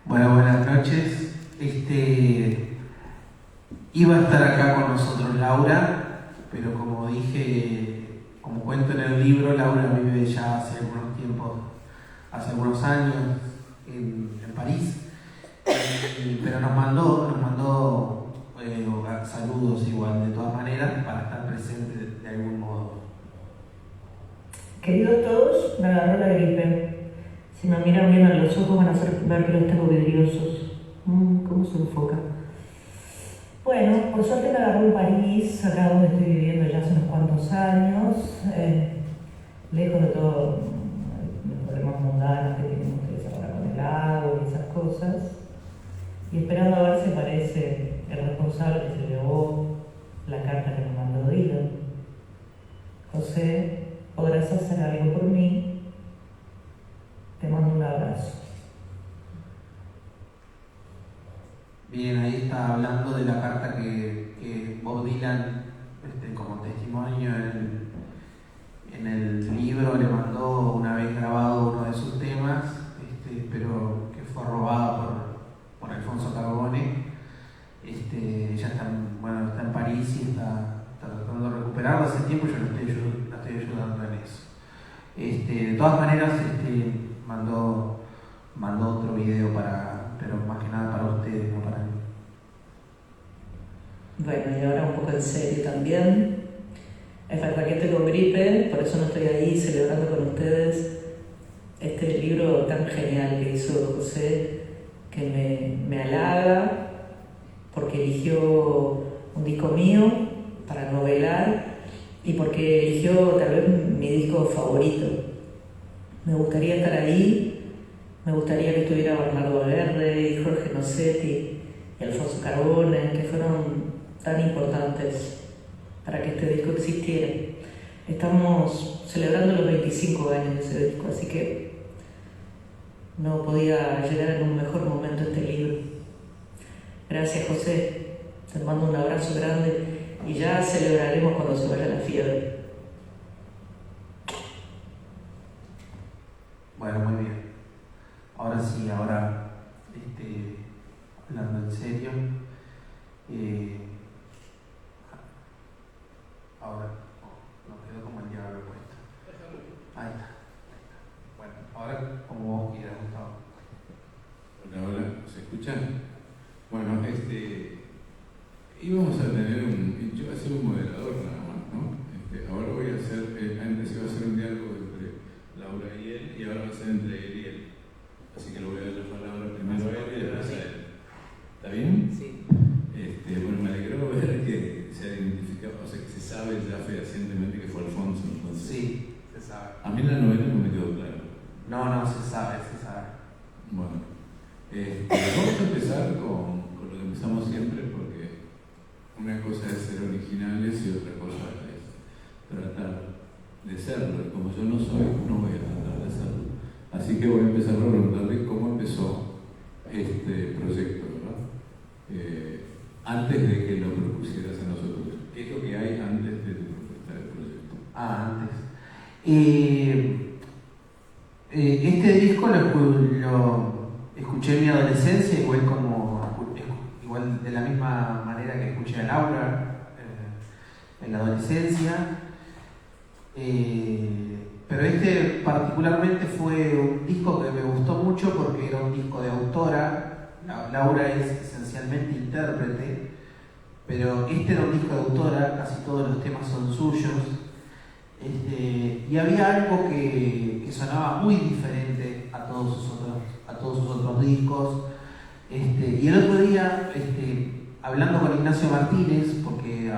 Bueno, buenas noches. Iba a estar acá con nosotros Laura, pero como dije, como cuento en el libro, Laura vive ya hace hace algunos años en París, pero nos mandó saludos igual, de todas maneras, para estar presente de algún modo. Queridos todos, me agarró la gripe. Si me miran bien a los ojos van a ver que los tengo vidriosos. ¿Cómo se enfoca? Bueno, por suerte me agarró en París, acá donde estoy viviendo ya hace unos cuantos años, lejos de todos los problemas mundanos que tienen ustedes ahora con el agua y esas cosas, y esperando a ver si aparece el responsable que se llevó la carta que me mandó Dylan. José, ¿podrás hacer algo por mí? Te mando un abrazo. Bien, ahí está hablando de la carta que Bob Dylan, como testimonio en el libro, le mandó una vez grabado uno de sus temas, pero que fue robado por Alfonso Carbone. Ella está en París y está tratando de recuperarlo. Hace tiempo yo la estoy ayudando en eso. De todas maneras, mandó otro video pero más que nada para ustedes, no para mí. Bueno, y ahora un poco en serio también. Es verdad que estoy con gripe, por eso no estoy ahí celebrando con ustedes este libro tan genial que hizo José, que me halaga porque eligió un disco mío para novelar y porque eligió tal vez mi disco favorito. Me gustaría estar ahí, me gustaría que estuviera Bernardo Aguerre y Jorge Nocetti y Alfonso Carbone, que fueron tan importantes para que este disco existiera. Estamos celebrando los 25 años de ese disco, así que no podía llegar en un mejor momento este libro. Gracias, José, te mando un abrazo grande y ya celebraremos cuando se vaya la fiebre. Bueno, muy bien. Ahora sí, hablando en serio, ahora nos quedó como el diablo puesto. Ahí está. Bueno, ahora como vos quieras, Gustavo. Hola, ¿se escucha? Bueno, íbamos a tener yo iba a ser un moderador nada más, ¿no? Ahora voy a hacer, antes iba a ser un diálogo entre Laura y él, y ahora va a ser entre él y él. Así que le voy a dar la palabra primero a él y después a él. ¿Está bien? Sí. Bueno, me alegró ver que se ha identificado, o sea, que se sabe ya fehacientemente que fue Alfonso, entonces. Sí, se sabe. A mí la novela no me quedó claro. No, se sabe. Bueno, vamos a empezar con lo que empezamos siempre, porque una cosa es ser originales y otra cosa es tratar de serlo. Y como yo no soy, no voy a tratar de serlo. Así que voy a empezar a preguntarle cómo empezó este proyecto, ¿verdad? Antes de que lo propusieras a nosotros. ¿Qué es lo que hay antes de tu propuesta del proyecto? Antes. Este disco lo escuché en mi adolescencia, igual de la misma manera que escuché a Laura en la adolescencia. Pero particularmente fue un disco que me gustó mucho porque era un disco de autora. Laura es esencialmente intérprete, pero este era un disco de autora, casi todos los temas son suyos. Y había algo que sonaba muy diferente a todos sus otros discos. Y el otro día, hablando con Ignacio Martínez, porque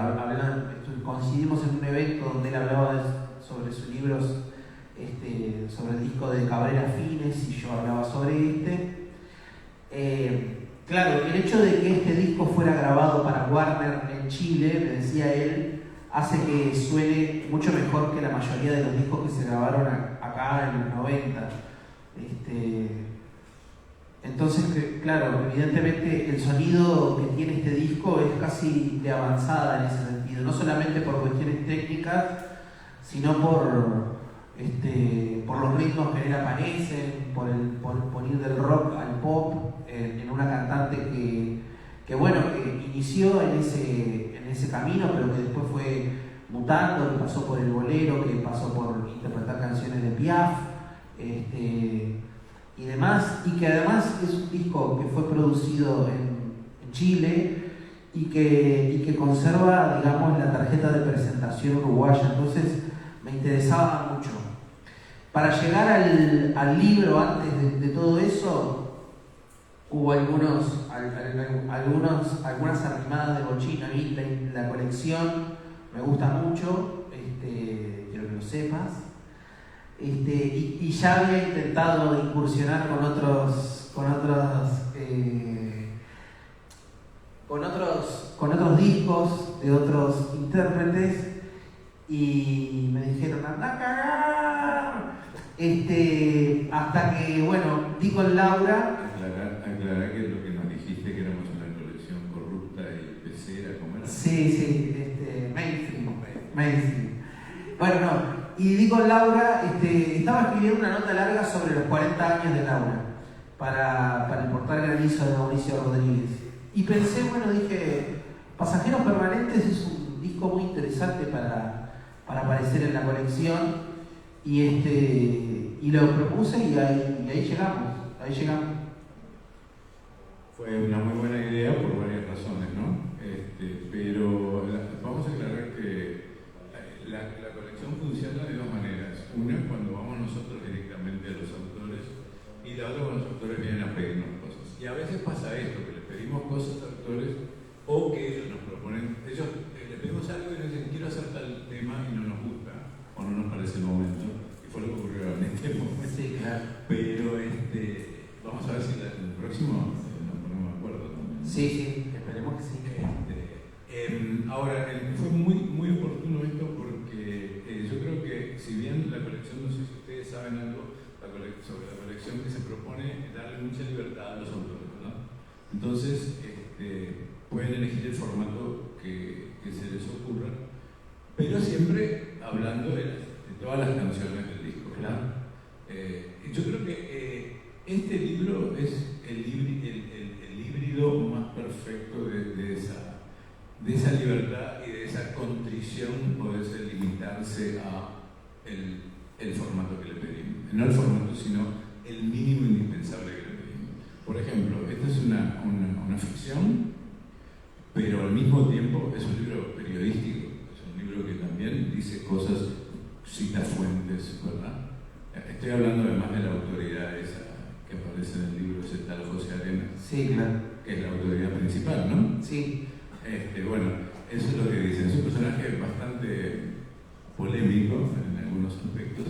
coincidimos en un evento donde él hablaba sobre sus libros, sobre el disco de Cabrera Fines, y yo hablaba sobre claro, el hecho de que este disco fuera grabado para Warner en Chile, me decía él, hace que suene mucho mejor que la mayoría de los discos que se grabaron acá en los 90. Entonces, claro, evidentemente el sonido que tiene este disco es casi de avanzada en ese sentido, no solamente por cuestiones técnicas, sino por los ritmos que en él aparecen, por ir del rock al pop, en una cantante que inició en ese camino, pero que después fue mutando, que pasó por el bolero, que pasó por interpretar canciones de Piaf, y demás, y que además es un disco que fue producido en Chile y que conserva, digamos, la tarjeta de presentación uruguaya. Entonces me interesaba mucho. Para llegar al libro, antes de todo eso, hubo algunas arrimadas de Bochino. A mí la colección me gusta mucho, quiero que lo sepas. Y ya había intentado incursionar con otros discos de otros intérpretes, y me dijeron anda a cagar, hasta que di con Laura. Aclarar que lo que nos dijiste que éramos una colección corrupta y pecera, ¿cómo era? Sí, mainstream. Bueno, no, y di con Laura, estaba escribiendo una nota larga sobre los 40 años de Laura para el portal Granizo de Mauricio Rodríguez. Y pensé, dije, Pasajeros Permanentes es un disco muy interesante para aparecer en la colección, y lo propuse, y ahí llegamos. Fue una muy buena idea por varias razones, ¿no? Pero vamos a aclarar que la colección funciona de dos maneras. Una, cuando vamos nosotros directamente a los autores, y la otra, cuando los autores vienen a pedirnos cosas. Y a veces pasa esto, que les pedimos cosas a autores, o que ellos nos proponen, les pedimos algo y nos dicen, quiero hacer tal tema, y no nos gusta, o no nos parece el momento, y fue lo que ocurrió en este momento. Sí, claro. Pero vamos a ver si el próximo nos ponemos de acuerdo también. Sí, esperemos que sí. Ahora, fue muy oportuno esto porque yo creo que, si bien la colección, no sé si ustedes saben algo sobre la colección, que se propone darle mucha libertad a los autores, ¿no? Entonces, pueden elegir el formato que se les ocurra, pero siempre hablando de todas las canciones del disco, ¿verdad? Yo creo que este libro es el híbrido más perfecto de esa libertad y de esa contrición, o de ese limitarse a el formato que le pedimos. No el formato, sino el mínimo indispensable que le pedimos. Por ejemplo, esta es una ficción, pero al mismo tiempo es un libro periodístico, es un libro que también dice cosas, cita fuentes, ¿verdad? Estoy hablando además de la autoridad esa que aparece en el libro, ese tal José Arenas. Sí, claro. Que es la autoridad principal, ¿no? Sí. Eso es lo que dicen. Es un personaje bastante polémico en algunos aspectos,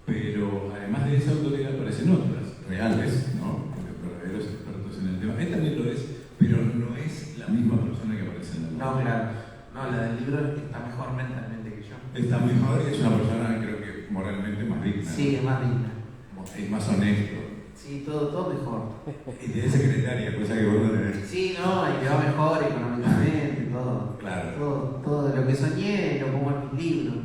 pero además de esa autoridad aparecen otras, reales, ¿no? Verdaderos expertos en el tema. Él también lo es, pero no es la misma persona que aparece en la novela. No, claro. No, la del libro está mejor mentalmente que yo. Está mejor, es una persona, creo que moralmente más digna. Sí, es más digna. Es más honesto. Sí, todo mejor. Y tiene secretaria, cosa que vos no tenés. Sí, no, y le va mejor económicamente, todo. Claro. Todo lo que soñé lo pongo en mis libros,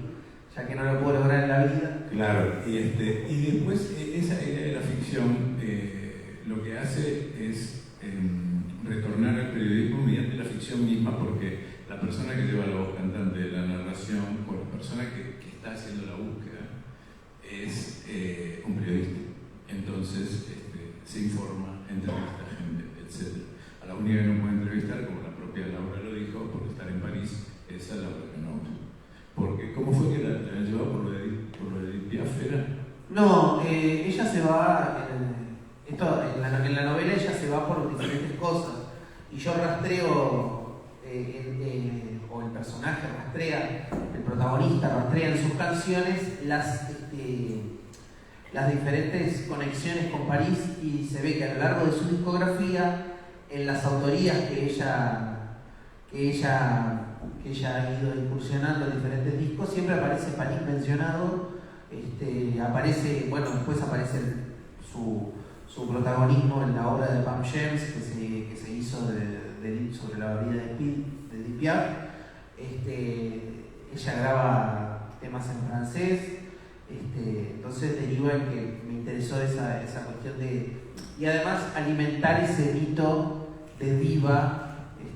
ya que no lo puedo lograr en la vida. Claro, y después esa idea de la ficción lo que hace es retornar al periodismo mediante la ficción misma, porque la persona que lleva la voz cantante de la narración, o la persona que está haciendo la búsqueda, es un periodista. Entonces se informa, entrevista a gente, etc. A la única que no puede entrevistar, como la propia Laura lo dijo, por estar en París, es a Laura Canot. Porque, ¿cómo fue que la llevó por lo de Piaf? No, ella se va, en la novela ella se va por diferentes cosas, y yo rastreo, o el personaje rastrea, el protagonista rastrea en sus canciones las diferentes conexiones con París, y se ve que a lo largo de su discografía, en las autorías que ella ha ido incursionando en diferentes discos, siempre aparece París mencionado. Después aparece su protagonismo en la obra de Pam James que se hizo sobre la vida de Edith Piaf. Ella graba temas en francés, Entonces deriva en que me interesó esa cuestión de... Y además alimentar ese mito de diva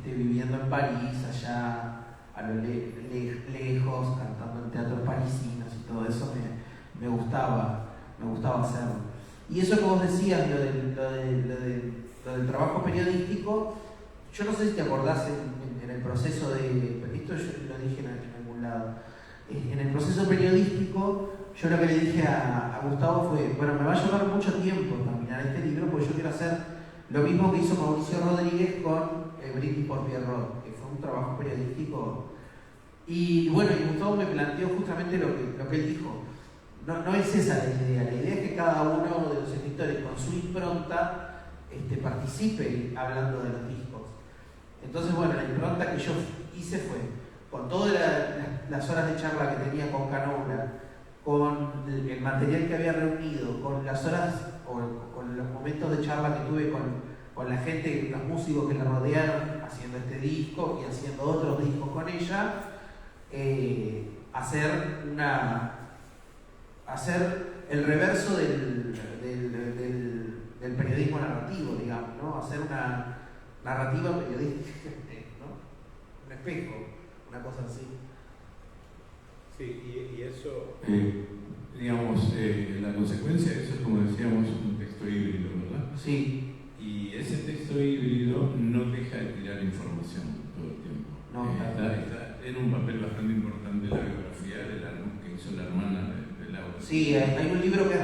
viviendo en París, allá a lo lejos, cantando en teatros parisinos y todo eso me gustaba hacerlo. Y eso que vos decías, lo del trabajo periodístico, yo no sé si te acordás en el proceso de... Esto yo lo dije en algún lado. En el proceso periodístico, yo lo que le dije a Gustavo fue, bueno, me va a llevar mucho tiempo terminar este libro porque yo quiero hacer lo mismo que hizo Mauricio Rodríguez con Brindis por Pierrot, que fue un trabajo periodístico. Y bueno, y Gustavo me planteó justamente lo que él dijo. No es esa la idea es que cada uno de los escritores con su impronta participe hablando de los discos. Entonces, bueno, la impronta que yo hice fue, con todas las horas de charla que tenía con Canora, con el material que había reunido, con las horas o con los momentos de charla que tuve con la gente, los músicos que la rodearon haciendo este disco y haciendo otros discos con ella, hacer el reverso del periodismo narrativo, digamos, ¿no? Hacer una narrativa periodística, ¿no? Un espejo, una cosa así. Sí, y eso... digamos, la consecuencia de eso es, como decíamos, un texto híbrido, ¿verdad? Sí. Y ese texto híbrido no deja de tirar información todo el tiempo. No, está en un papel bastante importante la biografía que hizo la hermana de Laura. Sí, hay un libro que es,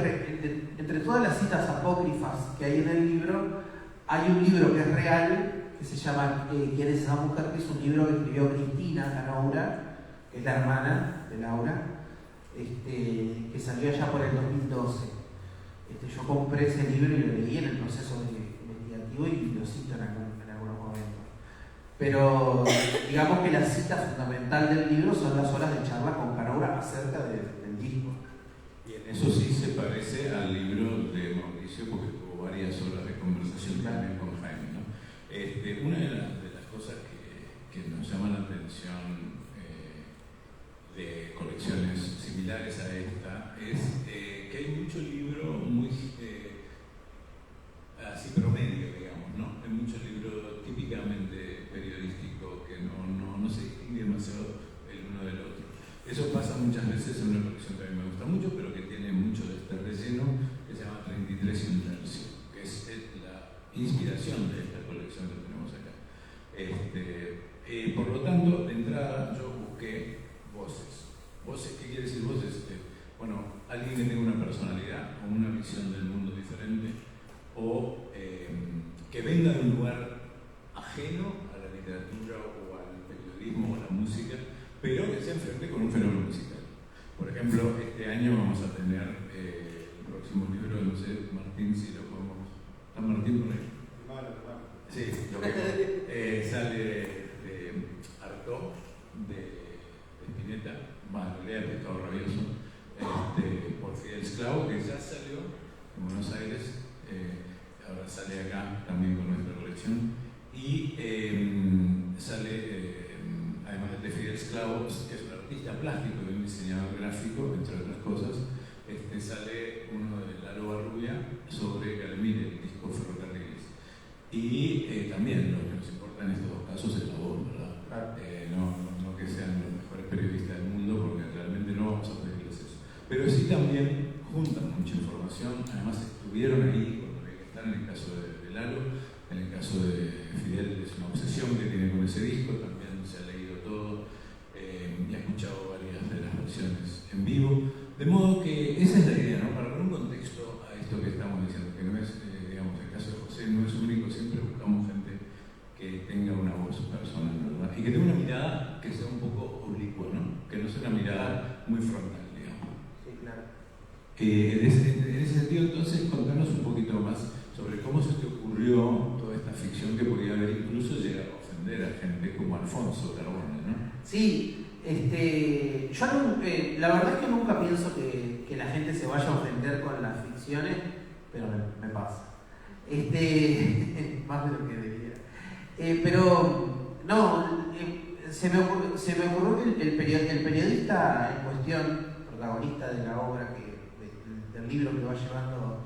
entre todas las citas apócrifas que hay en el libro, hay un libro que es real, que se llama ¿Quién es esa mujer?, que es un libro que escribió Cristina Canoura, que es la hermana de Laura, que salió allá por el 2012. Yo compré ese libro y lo leí en el proceso investigativo y lo cito en algunos momentos. Pero digamos que la cita fundamental del libro son las horas de charla con Canoura acerca del disco. Y en eso sí se parece al libro de Mauricio, porque tuvo varias horas de conversación también con Jaime, ¿no? Una de las cosas que nos llama la atención de colecciones similares a esta es que hay mucho libro muy así promedio, digamos, ¿no? Hay mucho libro típicamente periodístico que no se distingue demasiado el uno del otro. Eso pasa muchas veces en una colección que a mí me gusta mucho, pero que tiene mucho de este relleno, que se llama 33 y un tercio, que es la inspiración de esta colección que tenemos acá. Por lo tanto, de entrada yo busqué voces. ¿Voces? ¿Qué quiere decir voces? Bueno, alguien que tenga una personalidad o una visión del mundo diferente, o que venga de un lugar ajeno a la literatura o al periodismo o a la música, pero que se enfrente con un fenómeno musical. Por ejemplo, este año vamos a tener el próximo libro, no sé, Martín, si lo podemos... ¿Está Martín por ahí? Sí, lo que sale de Artaud, de Spinetta, bueno, en realidad de Pescado Rabioso, por Fidel Esclavo, que ya salió en Buenos Aires, ahora sale acá también con nuestra colección, y sale, además de Fidel Esclavo, que es un artista plástico y un diseñador gráfico, entre otras cosas, sale uno de Lalo Barrubia sobre Calamine, el disco Ferrocarriles. Y también lo que nos importa en estos dos casos es la voz, ¿verdad? No que sean los mejores periodistas del mundo, porque realmente no vamos a pedirles eso. Pero sí también juntan mucha información, además estuvieron ahí cuando había que estar, en el caso de Lalo, en el caso de Fidel es una obsesión que tiene con ese disco, también se ha leído todo y ha escuchado varias de las versiones en vivo, de modo que esa es la idea, ¿no? Para dar un contexto a esto que estamos diciendo, que no es, digamos, el caso de José no es único, siempre buscamos gente que tenga una voz personal, ¿verdad? Y que tenga una mirada que sea un poco oblicua, ¿no? Que no sea una mirada muy frontal, digamos. Sí, claro. En ese sentido, entonces, contanos un poquito más sobre cómo se te ocurrió toda esta ficción que podía haber incluso llegado a ofender a gente como Alfonso Carbone, ¿no? Sí, yo la verdad es que nunca pienso que la gente se vaya a ofender con las ficciones, pero me pasa. Más de lo que debería. Pero, no, se me ocurrió que el periodista en cuestión, protagonista de la obra, del libro que va llevando,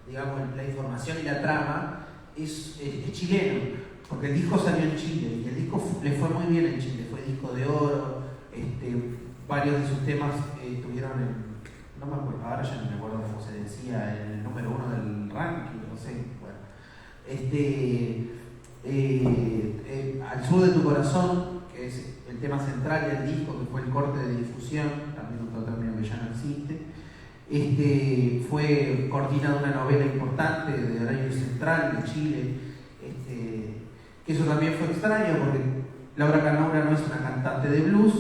digamos, la información y la trama, es chileno, porque el disco salió en Chile y el disco le fue muy bien en Chile, fue disco de oro, varios de sus temas estuvieron no me acuerdo, ahora ya no me acuerdo cómo se decía, el número 1 del ranking, no sé, bueno. Al sur de tu corazón, que es el tema central del disco, que fue el corte de difusión, también otro término que ya no existe, fue cortina de una novela importante de horario central de Chile, que eso también fue extraño porque Laura Canaura no es una cantante de blues,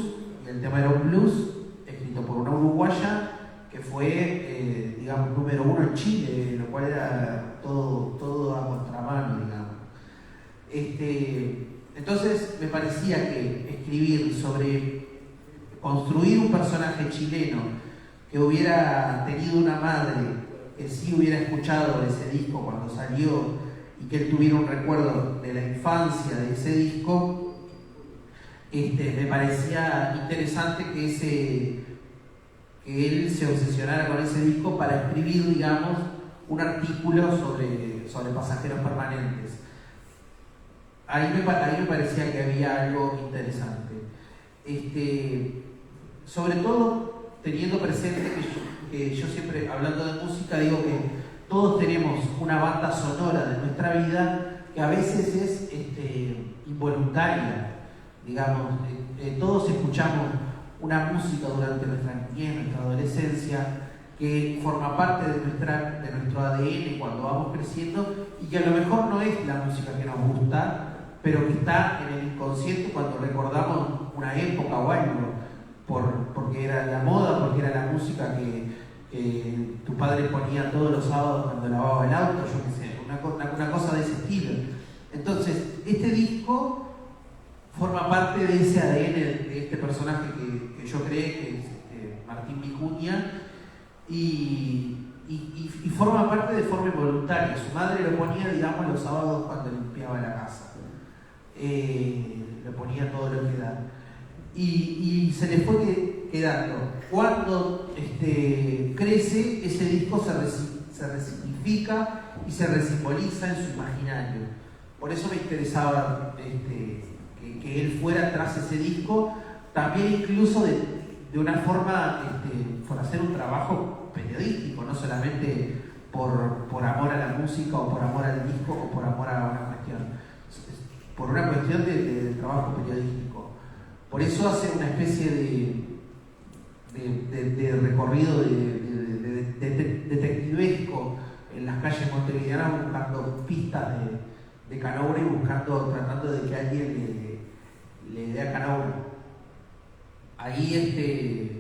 y el tema era un blues escrito por una uruguaya que fue, digamos, número 1 en Chile, lo cual era todo a contramano, digamos. Entonces me parecía que escribir sobre construir un personaje chileno que hubiera tenido una madre que sí hubiera escuchado ese disco cuando salió y que él tuviera un recuerdo de la infancia de ese disco, me parecía interesante que él se obsesionara con ese disco para escribir, digamos, un artículo sobre pasajeros permanentes. Ahí me parecía que había algo interesante. Sobre todo, teniendo presente que yo siempre, hablando de música, digo que todos tenemos una banda sonora de nuestra vida que a veces es involuntaria, digamos. Todos escuchamos una música durante nuestra niñez, nuestra adolescencia, que forma parte de nuestro ADN cuando vamos creciendo y que a lo mejor no es la música que nos gusta, pero que está en el inconsciente cuando recordamos una época o algo, porque era la moda, porque era la música que tu padre ponía todos los sábados cuando lavaba el auto, yo qué sé, una cosa de ese estilo. Entonces, este disco forma parte de ese ADN de este personaje que yo creé, que es Martín Vicuña, y forma parte de forma involuntaria. Su madre lo ponía, digamos, los sábados cuando limpiaba la casa. Lo ponía todo lo que da. Y se le fue quedando. Cuando crece, ese disco se resignifica y se resimboliza en su imaginario. Por eso me interesaba que él fuera tras ese disco, también incluso de una forma, por hacer un trabajo periodístico, no solamente por amor a la música o por amor al disco o por amor a una cuestión, por una cuestión de trabajo periodístico. Por eso hace una especie de recorrido detectivesco en las calles montevideanas, buscando pistas de Canaura y tratando de que alguien le dé a Canaura. Ahí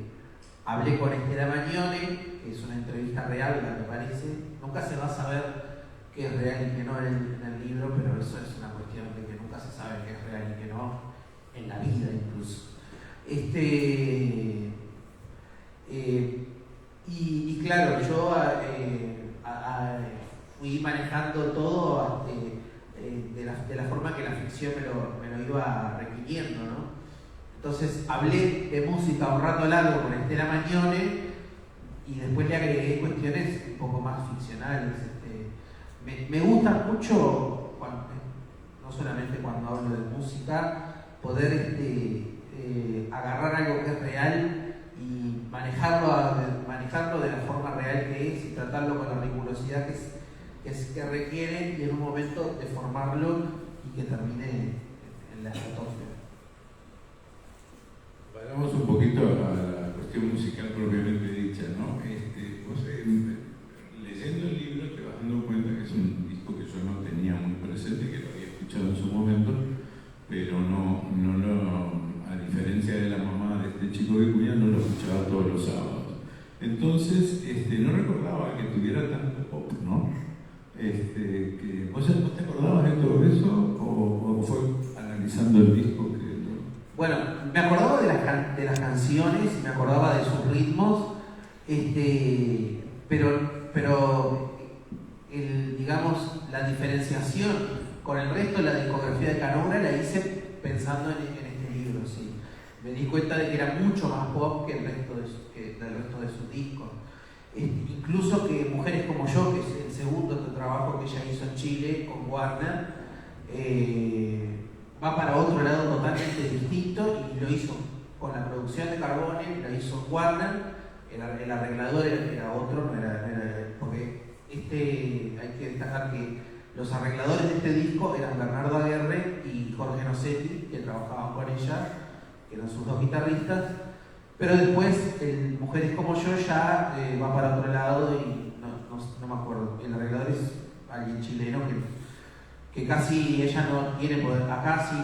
hablé con Estela Magnone, que es una entrevista real, me parece. Nunca se va a saber qué es real y qué no en el libro, pero eso es una cuestión de que nunca se sabe qué es real y qué no en la vida incluso. Y claro, yo fui manejando todo de la forma que la ficción me lo iba requiriendo, ¿no? Entonces hablé de música un rato largo con Estela Magnone y después le agregué cuestiones un poco más ficcionales. Me gusta mucho, no solamente cuando hablo de música, poder agarrar algo que es real y manejarlo de la forma real que es y tratarlo con la rigurosidad que requiere y en un momento deformarlo y que termine en la estratosfera. Vayamos un poquito a la cuestión musical propiamente dicha, ¿no? Vos leyendo el libro te vas dando cuenta que es un disco que yo no tenía muy presente, que lo había escuchado en su momento, pero a diferencia de la mamá de este chico de Vicuña, no lo escuchaba todos los sábados. Entonces, no recordaba que tuviera tanto pop, ¿no? ¿Vos te acordabas de todo eso o fue analizando el disco que...? Bueno, me acordaba de las canciones, me acordaba de sus ritmos, pero digamos, la diferenciación con el resto de la discografía de Canaura la hice pensando en este libro, sí. me di cuenta de que era mucho más pop que el resto del resto de sus discos. Incluso que Mujeres como yo, que es el segundo trabajo que ella hizo en Chile con Warner, va para otro lado totalmente distinto, y lo hizo con la producción de Carbone, lo hizo Warner, el arreglador era otro, porque hay que destacar que los arregladores de este disco eran Bernardo Aguerre y Jorge Nocetti, que trabajaban con ella, que eran sus dos guitarristas, pero después Mujeres como yo ya va para otro lado, y no me acuerdo, el arreglador es alguien chileno que casi ella no tiene poder, acá sí,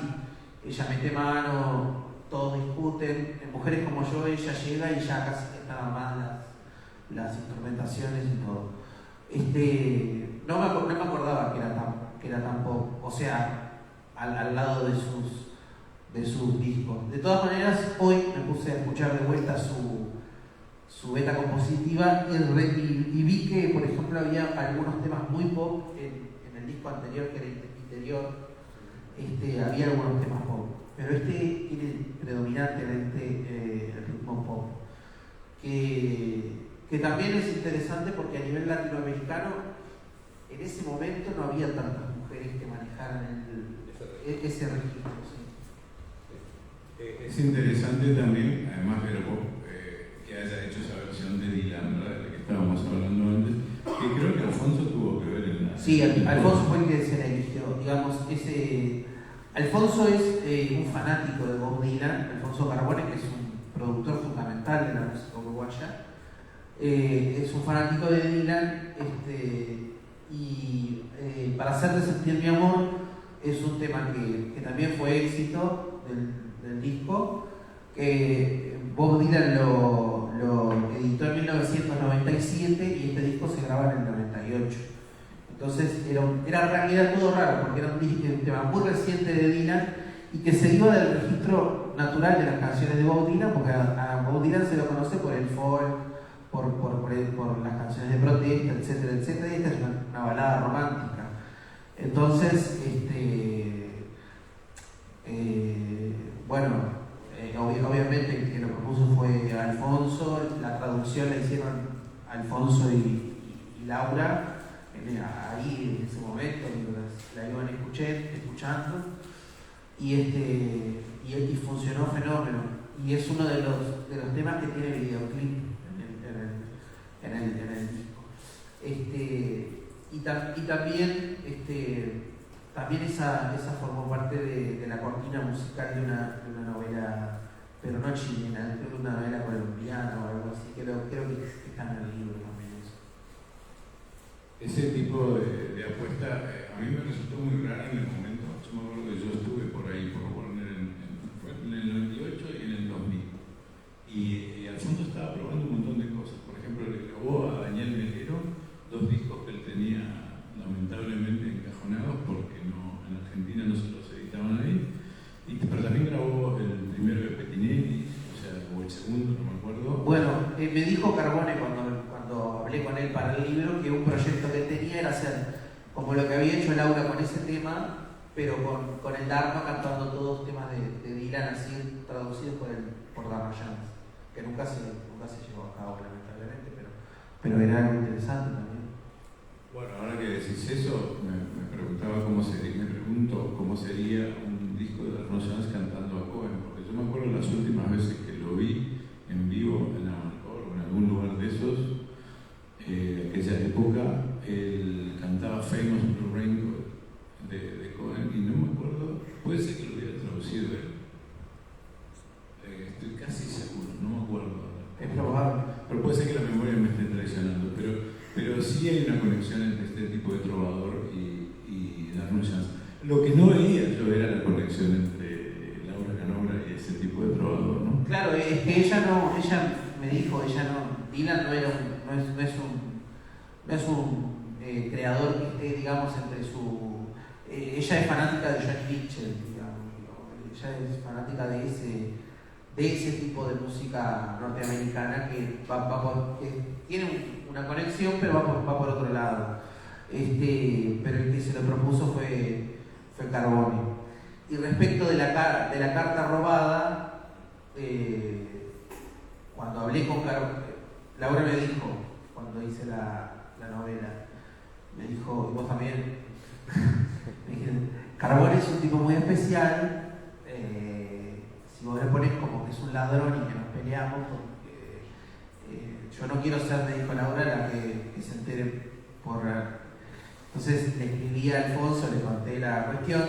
ella mete mano, todos discuten. En Mujeres como yo ella llega y ya casi están más las instrumentaciones y todo. No me acordaba que era tan pop, o sea, al lado de sus discos. De todas maneras, hoy me puse a escuchar de vuelta su beta compositiva y vi que, por ejemplo, había algunos temas muy pop en el disco anterior, que era Interior. Había algunos temas pop, pero tiene predominantemente el ritmo pop, que también es interesante porque a nivel latinoamericano en ese momento no había tantas mujeres que manejaran ese registro. ¿Sí? Es interesante también, además de que haya hecho esa versión de Dylan, ¿verdad?, de la que estábamos hablando antes, que creo que Alfonso tuvo que ver en la... Sí, Alfonso fue el que se la eligió. Digamos, Alfonso es un fanático de Bob Dylan, Alfonso Carbone, que es un productor fundamental de la música uruguaya. Es un fanático de Dylan, y Para hacerte sentir mi amor es un tema que también fue éxito del disco. Bob Dylan lo editó en 1997 y este disco se graba en el 98. Entonces era en realidad todo raro, porque era un tema muy reciente de Dylan y que se iba del registro natural de las canciones de Bob Dylan, porque a Bob Dylan se lo conoce por el folk, por las canciones de protesta, etcétera, etcétera, y esta es una balada romántica. Entonces, obviamente el que lo propuso fue Alfonso, la traducción la hicieron Alfonso y Laura, ahí en ese momento, la iban escuchando, y funcionó fenómeno, y es uno de los temas que tiene videoclip en el disco. Y también esa formó parte de la cortina musical de una novela, pero no chilena, de una novela colombiana o algo así, creo que está en el libro también eso. Ese tipo de apuesta a mí me resultó muy rara en el momento. Yo me acuerdo que yo estuve por ahí, por Warner, fue en el 98 y en el 2000. Y Alfonso estaba probando un montón de cosas. Por ejemplo, le grabó a Daniel Melero 2 discos que él tenía lamentablemente encajonados porque en Argentina no se los editaban ahí. Pero también grabó el primero de Pettinelli, o el segundo, no me acuerdo. Bueno, me dijo Carbone cuando hablé con él para el libro que un proyecto que tenía era hacer como lo que había hecho Laura con ese tema, pero con el Dharma cantando todos temas de Dylan así traducidos por Dharma Jans, que nunca se llevó a cabo lamentablemente, pero era algo interesante también. Bueno, ahora que decís eso, me pregunto cómo sería un disco de Dharma Jans cantando a Cohen, porque yo me acuerdo las últimas veces que lo vi en vivo en Amarcor o en algún lugar de esos, de aquella época, él cantaba Famous Blue Raincoat de Cohen, y no me acuerdo, puede ser que lo hubiera traducido él, estoy casi seguro, no me acuerdo. Es probable. Pero puede ser que la memoria me esté traicionando, pero sí hay una conexión entre este tipo de trovador y Dharma Jans. Lo que no veía yo era la conexión entre Laura Canobra y ese tipo de trovador, ¿no? Claro, es que ella me dijo, Dylan no es un creador que esté, digamos, entre ella es fanática de Johnny Mitchell, digamos, ella es fanática de ese tipo de música norteamericana que tiene una conexión, pero va por otro lado. Pero el que se lo propuso fue Carbone. Y respecto de la carta robada, cuando hablé con Laura me dijo, cuando hice la novela, me dijo, y vos también, me dije, Carbone es un tipo muy especial, si vos le pones como que es un ladrón y que nos peleamos, porque yo no quiero ser, me dijo Laura, la que se entere por... Entonces le escribí a Alfonso, le conté la cuestión,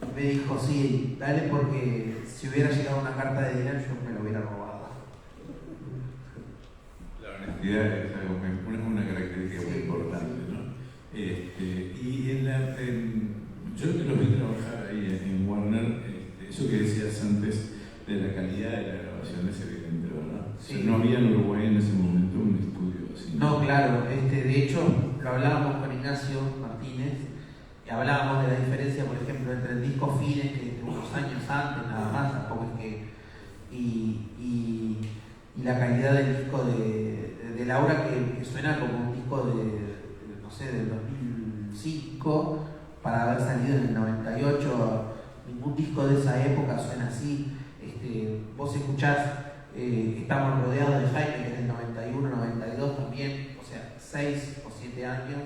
y me dijo, sí, dale, porque si hubiera llegado una carta de dinero yo me lo hubiera robado. La honestidad es algo una característica muy importante, ¿no? Yo que lo vi trabajar ahí en Warner, eso que decías antes de la calidad de la grabación es evidente, ¿verdad? Sí. O sea, no había en Uruguay en ese momento un estudio así. No, claro, de hecho lo hablábamos con Ignacio Martínez, y hablábamos de la diferencia, por ejemplo, entre el disco Fines, que de unos años antes nada más, tampoco es que... y la calidad del disco de Laura, que suena como un disco no sé, del 2005, para haber salido en el 98, ningún disco de esa época suena así. Vos escuchás Estamos rodeados de Jaime, que es del 91, 92 también, o sea, 6 o 7 años,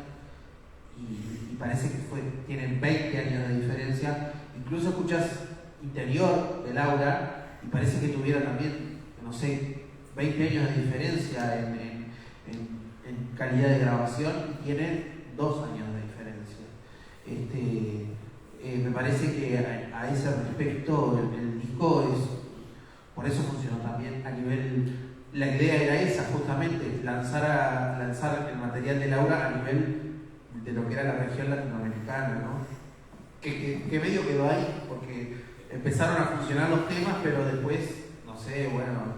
y parece que tienen 20 años de diferencia. Incluso escuchás Interior de Laura y parece que tuviera también, no sé, 20 años de diferencia en calidad de grabación, y tienen 2 años de diferencia. Me parece que a ese respecto el disco por eso funcionó también a nivel, la idea era esa justamente, lanzar el material de Laura a nivel de lo que era la región latinoamericana, ¿no? Que medio quedó ahí, porque empezaron a funcionar los temas, pero después, no sé, bueno,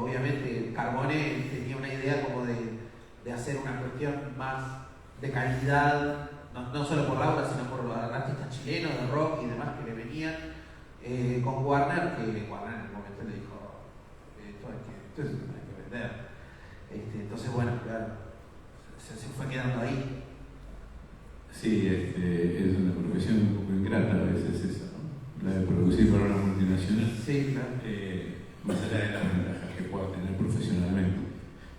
obviamente Carbone tenía una idea como de hacer una cuestión más de calidad, no solo por Laura, sino por los artistas chilenos de rock y demás que le venían, con Warner, que Warner en el momento le dijo, esto hay que vender. Entonces, bueno, claro, se fue quedando ahí. Sí, es una profesión un poco ingrata a veces esa, ¿no? La de producir para una multinacional. Sí, claro. Más allá de las ventajas que pueda tener profesionalmente.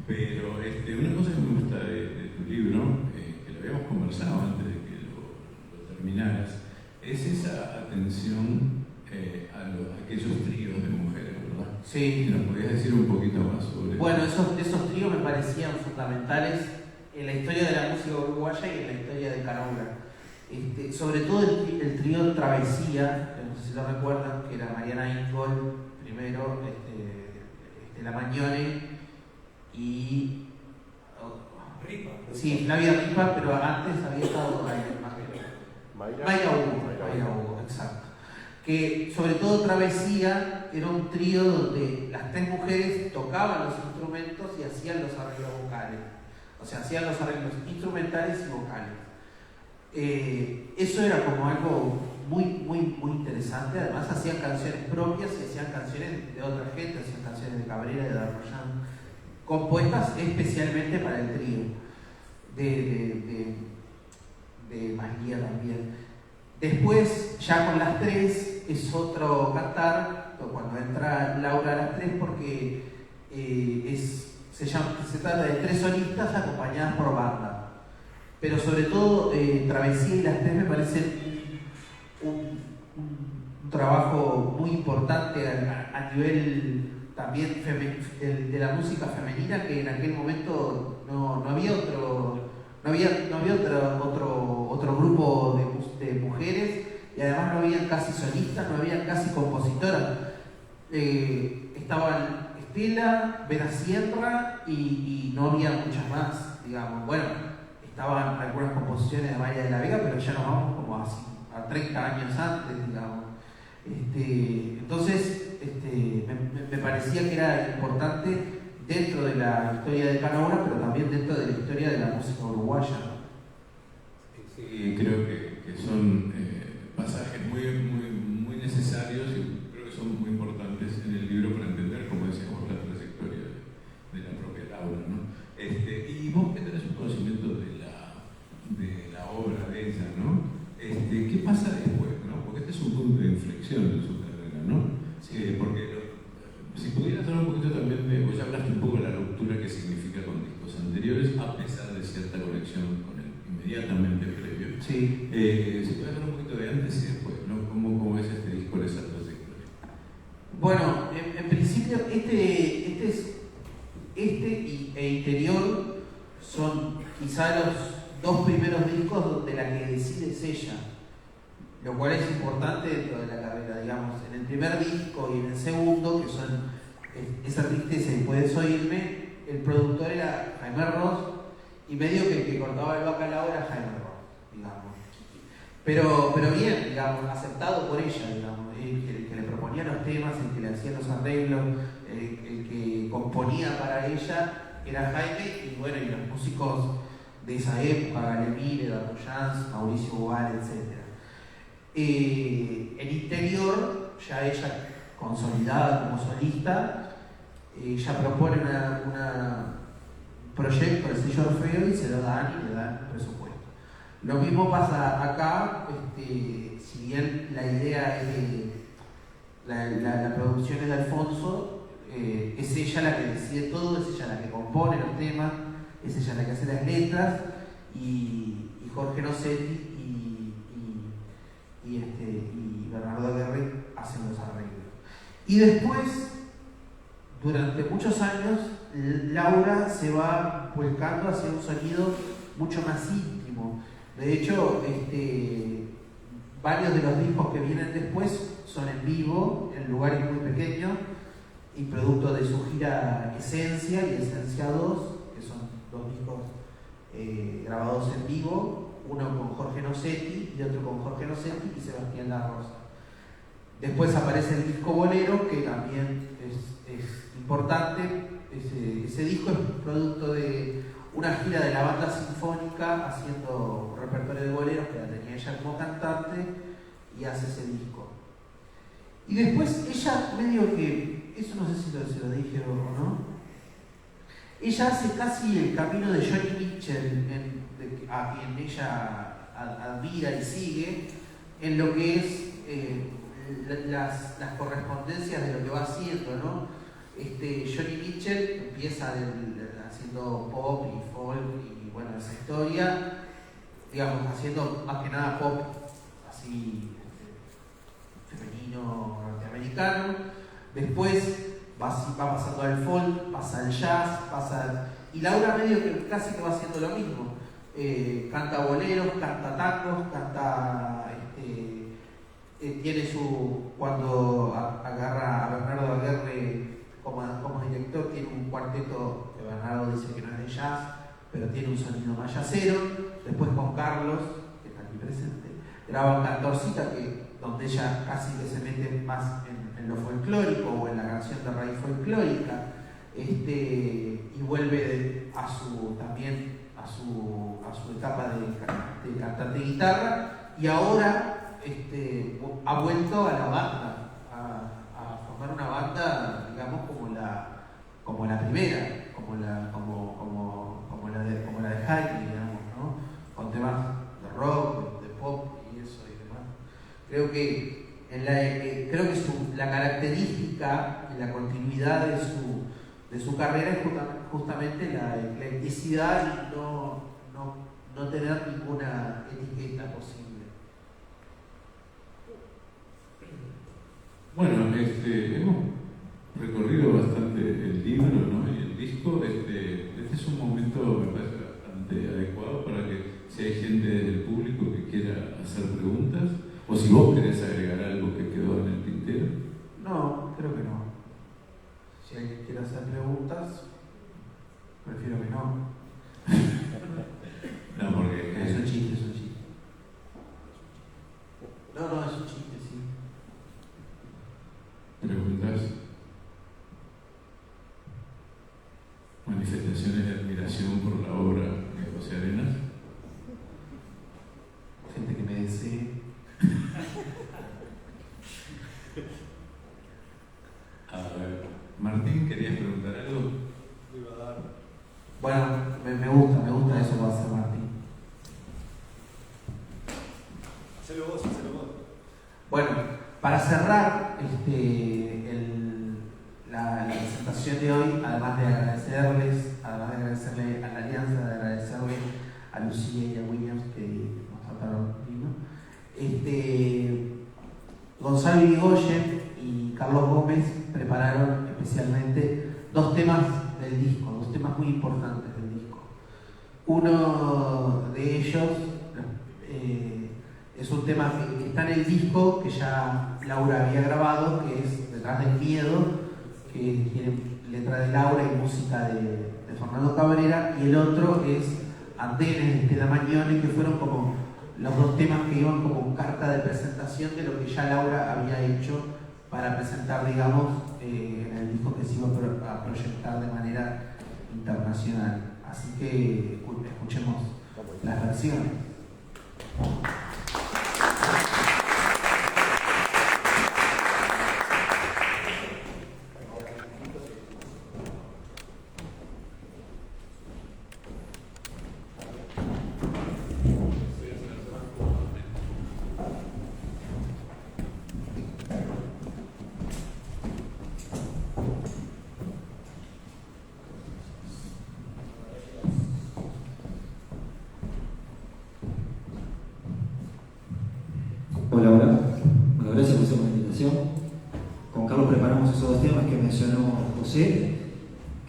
Pero una cosa que me gusta de tu libro, que lo habíamos conversado antes de que lo terminaras, es esa atención a aquellos tríos de mujeres, ¿verdad? Sí. Si nos podías decir un poquito más sobre eso. Bueno, esos tríos me parecían fundamentales en la historia de la música uruguaya y en la historia de Canoura. Sobre todo el trío Travesía, que no sé si lo recuerdan, que era Mariana Ingol primero, La Mañone y... Ripa. Sí, Flavia Ripa, pero antes había estado Mayra Hugo, exacto. Que sobre todo Travesía era un trío donde las 3 mujeres tocaban los instrumentos y hacían los arreglos vocales. O sea, hacían los arreglos instrumentales y vocales. Eso era como algo muy, muy, muy interesante. Además hacían canciones propias y hacían canciones de otra gente, hacían canciones de Cabrera, de Darroyan, compuestas especialmente para el trío. De María también. Después, ya con las 3, es otro cantar, cuando entra Laura a las 3, porque se trata de 3 solistas acompañadas por banda. Pero sobre todo, Travesía y las 3 me parecen un trabajo muy importante a nivel también de la música femenina, que en aquel momento no había otro grupo de mujeres, y además no habían casi solistas, no habían casi compositoras. Estaban Estela, Vera Sierra y no había muchas más, digamos. Bueno, estaban algunas composiciones de María de la Vega, pero ya nos vamos como a 30 años antes, digamos. Entonces, me parecía que era importante dentro de la historia de Canoura, pero también dentro de la historia de la música uruguaya, ¿no? Sí, creo que son pasajes muy, muy, muy necesarios y creo que son muy importantes en el libro para entender, como decíamos, la trayectoria de la propia Laura, ¿no? Y vos que tenés un conocimiento de la obra de ella, ¿no? ¿Qué pasa después, no? Porque este es un punto de inflexión de su carrera, ¿no? Porque pudieras hablar un poquito también de, vos ya hablaste un poco de la ruptura que significa con discos anteriores, a pesar de cierta conexión con el inmediatamente previo. Sí. ¿Se puede hablar un poquito de antes y después, ¿no? ¿Cómo es este disco, esa trayectoria? Bueno, en principio e Interior son quizá los dos primeros discos donde la que decide es ella, lo cual es importante dentro de la carrera, digamos. En el primer disco y en el segundo, que son Esa tristeza y Puedes oírme, el productor era Jaime Ross y medio que el que cortaba el bacalao era Jaime Ross, digamos. Pero bien, digamos, aceptado por ella, digamos, el que le proponía los temas, el que le hacía los arreglos, el que componía para ella era Jaime, y bueno, y los músicos de esa época, Galemire, Dato Jans, Mauricio Boal, etc. En Interior, ya ella consolidada como solista, ella propone un proyecto del sello Orfeo y se lo dan y le dan presupuesto. Lo mismo pasa acá, si bien la idea es de la producción es de Alfonso, es ella la que decide todo, es ella la que compone los temas, es ella la que hace las letras, y Jorge Nocetti y Bernardo Aguerre hacen los arreglos. Y después, durante muchos años, Laura se va volcando hacia un sonido mucho más íntimo. De hecho, varios de los discos que vienen después son en vivo, en lugares muy pequeños, y producto de su gira Esencia y Esencia 2, que son dos discos grabados en vivo, uno con Jorge Nocetti y otro con Jorge Nocetti y Sebastián La Rosa. Después aparece el disco Bolero, que también es importante. Ese disco es producto de una gira de la banda sinfónica haciendo un repertorio de boleros que la tenía ella como cantante, y hace ese disco. Y después ella medio que, eso no sé si se lo dije o no, ella hace casi el camino de Johnny Mitchell, a quien ella admira y sigue, en lo que es las correspondencias de lo que va haciendo, ¿no? Johnny Mitchell empieza haciendo pop y folk y bueno, esa historia, digamos, haciendo más que nada pop así femenino norteamericano. Después va pasando al folk, pasa al jazz, y Laura medio que casi que va haciendo lo mismo. Canta boleros, canta tangos, tiene cuando agarra a Bernardo Aguerre como director, tiene un cuarteto que Bernardo dice que no es de jazz, pero tiene un sonido más jazzero. Después con Carlos, que está aquí presente, graba Cantorcita, donde ella casi que se mete más en lo folclórico o en la canción de raíz folclórica, y vuelve también a su etapa de cantante de guitarra, y ahora ha vuelto a la banda, a formar una banda, digamos, como la primera, como la de Jaime, digamos, ¿no? Con temas de rock, de pop y eso y demás. Creo que la característica y la continuidad de su carrera es justamente la eclecticidad y no tener ninguna etiqueta posible. Bueno, hemos recorrido bastante el libro, ¿no? Y el disco. Este es un momento, me parece, bastante adecuado para que, si hay gente del público que quiera hacer preguntas, o si vos querés agregar algo que quedó en el tintero. No, creo que no. Si alguien quiere hacer preguntas, prefiero que no. No, porque es un chiste. No, es un chiste, sí. ¿Preguntas? ¿Manifestaciones de admiración por la obra de José Arenas? Gente que me desee. A ver, Martín, ¿querías preguntar algo? Bueno, me gusta eso que va a hacer Martín. Hacelo vos. Bueno, para cerrar la presentación de hoy, además de agradecerle a la Alianza, de agradecerle a Lucía y a Williams que nos trataron lindo. Gonzalo Irigoyen y Carlos Gómez prepararon especialmente dos temas del disco, dos temas muy importantes del disco. Uno de ellos es un tema que está en el disco, que ya Laura había grabado, que es Detrás del Miedo, que tiene letra de Laura y música de Fernando Cabrera, y el otro es Andenes de Estela Magnone, que fueron como los dos temas que iban como carta de presentación de lo que ya Laura había hecho para presentar, digamos, en el disco que se iba a proyectar de manera internacional. Así que escuchemos las versiones. Hola, hola. Bueno, gracias por la invitación. Con Carlos preparamos esos dos temas que mencionó José,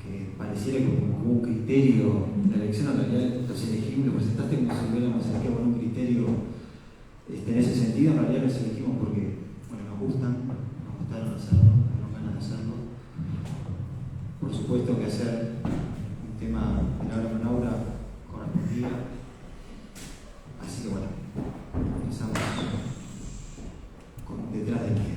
que pareciera como un criterio de elección. En realidad los elegimos, los presentaste como si hubiéramos elegido con un criterio en ese sentido. En realidad los elegimos porque nos gustaron hacerlo, nos ganas de hacerlo. Por supuesto que hacer un tema de Laura con Laura correspondía. Así que empezamos con Detrás del Miedo.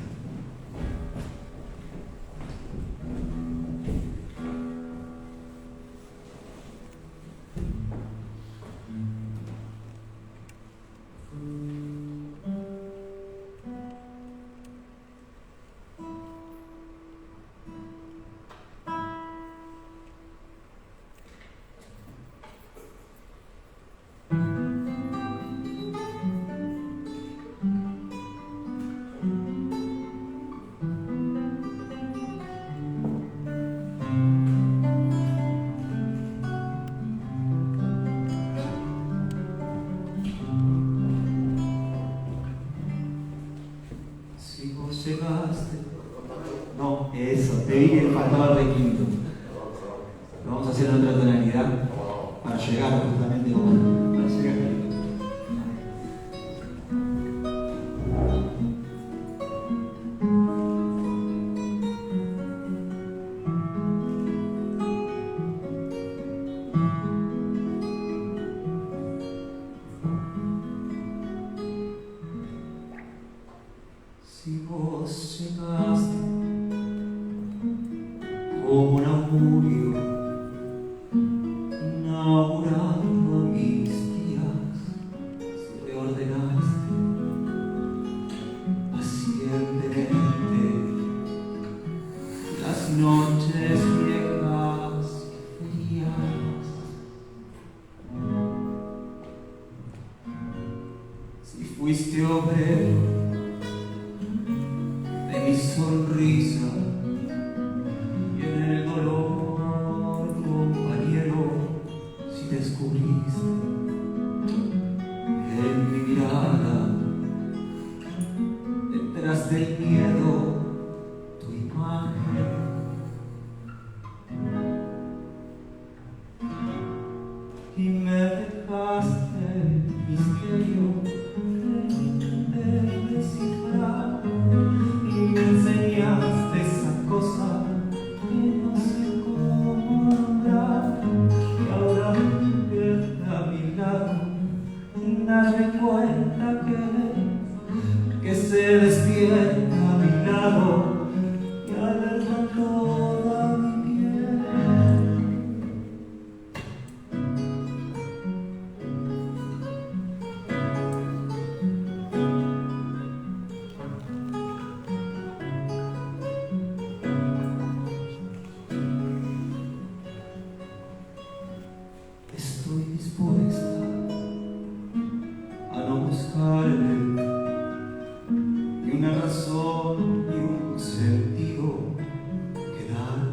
No, eso, te vi que faltaba el requinto. Lo vamos a hacer en otra tonalidad para llegar justamente para llegar. Si vos llegaste como un augurio, inaugurando mis días, si reordenaste pacientemente las noches viejas y frías. Si fuiste obrero de mi sonrisa y en el dolor, compañero, si descubriste en mi mirada, detrás del miedo, tu imagen. Y me dejaste el misterio de descifrar. Y me enseñaste esa cosa que no sé cómo nombrar. Y ahora verte a mi lado sin darme cuenta que se despierta a mi lado y alerta toda mi piel. Estoy dispuesta a no buscarle ni una razón ni un sentido que dar.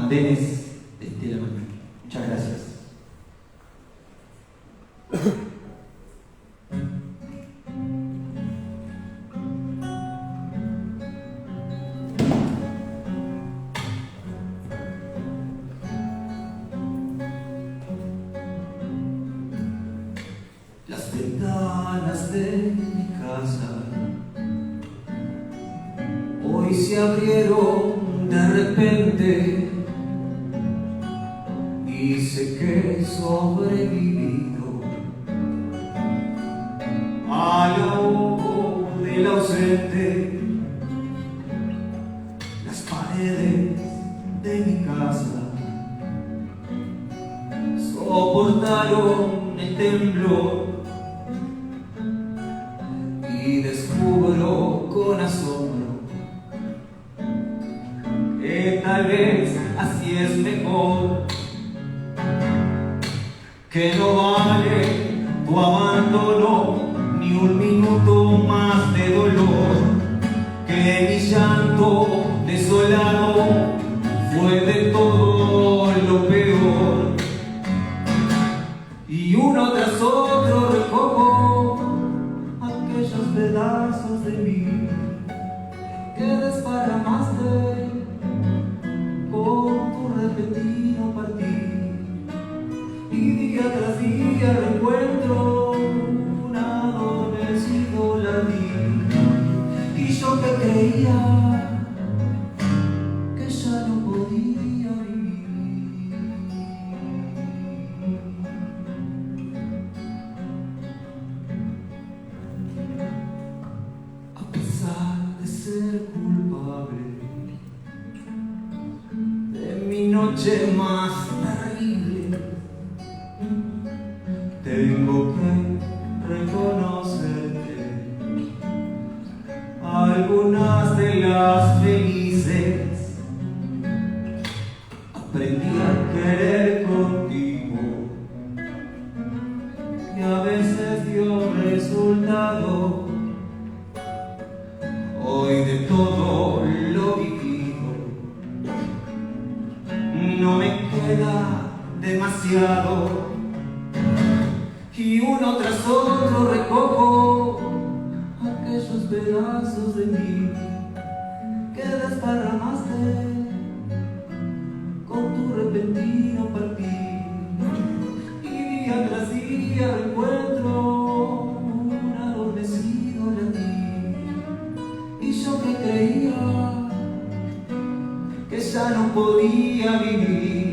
andenes de Estela Manuel. Muchas gracias. Las ventanas de mi casa hoy se abrieron de repente y sé que he sobrevivido al ahogo del ausente. Las paredes de mi casa soportaron el temblor y descubro con asombro que tal vez así es mejor, que no vale tu abandono ni un minuto más de dolor, que mi llanto desolado fue de todo lo peor. Y uno tras otro recojo aquellos pedazos de mí que desparramaste con tu repentino partir. Y día tras día reencuentro un adormecido latir. Y yo que creía que ya no podía vivir. A pesar de ser culpable de mi noche más terrible, tengo que reconocerte algunas de las felices. Aprendí a querer contigo y a veces dio resultado. Hoy de todo lo vivido no me queda demasiado. Y uno tras otro recojo aquellos pedazos de mí que desparramaste con tu repentino partir. Y día tras día reencuentro un adormecido latir. Y yo que creía que ya no podía vivir.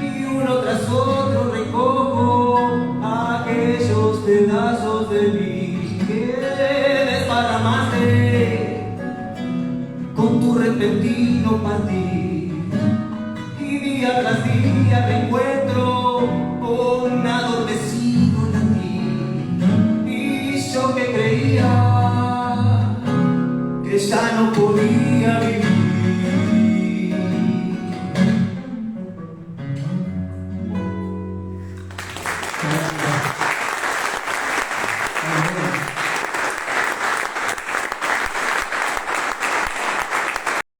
Y uno tras otro recojo aquellos pedazos de mí que desparramaste con tu repentino partir. Y día tras día reencuentro un adormecido latir. Y yo que creía que ya no podía vivir.